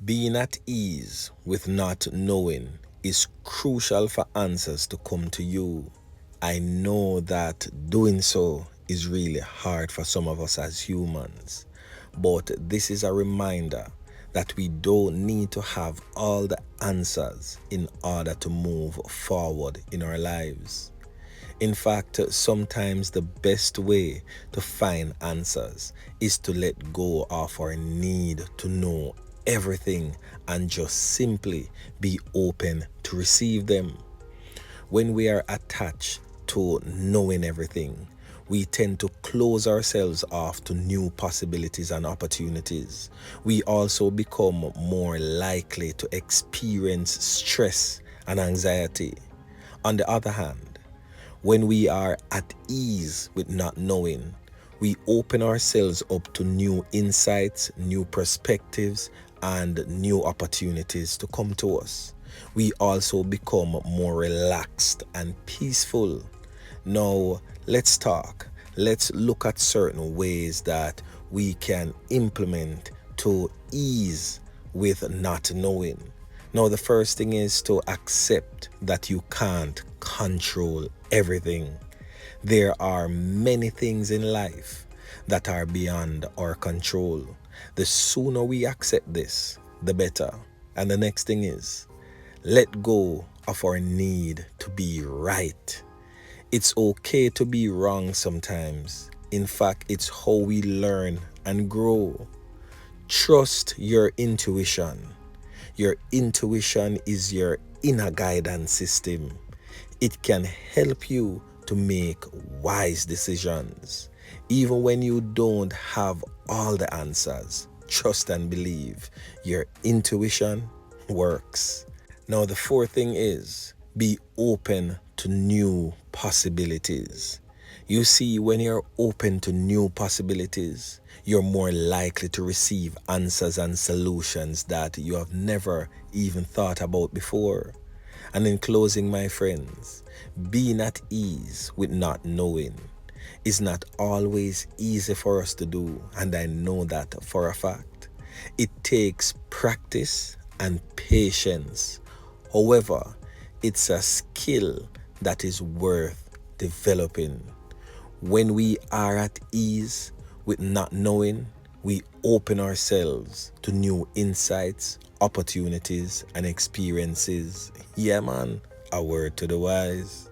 Being at ease with not knowing is crucial for answers to come to you. I know that doing so is really hard for some of us as humans, but this is a reminder that we don't need to have all the answers in order to move forward in our lives. In fact, sometimes the best way to find answers is to let go of our need to know everything and just simply be open to receive them. When we are attached to knowing everything, we tend to close ourselves off to new possibilities and opportunities. We also become more likely to experience stress and anxiety. On the other hand, when we are at ease with not knowing, we open ourselves up to new insights, new perspectives, and new opportunities to come to us. We also become more relaxed and peaceful. Now, let's talk. Let's look at certain ways that we can implement to ease with not knowing. Now, the first thing is to accept that you can't control everything. There are many things in life that are beyond our control. The sooner we accept this, the better. And the next thing is, let go of our need to be right. It's okay to be wrong sometimes. In fact, it's how we learn and grow. Trust your intuition. Your intuition is your inner guidance system. It can help you to make wise decisions. Even when you don't have all the answers, trust and believe your intuition works. Now, the fourth thing is be open to new possibilities. You see, when you're open to new possibilities, you're more likely to receive answers and solutions that you have never even thought about before. And in closing, my friends, being at ease with not knowing is not always easy for us to do, and I know that for a fact. It takes practice and patience. However, it's a skill that is worth developing. When we are at ease with not knowing, we open ourselves to new insights, opportunities, and experiences. Yeah, man, a word to the wise.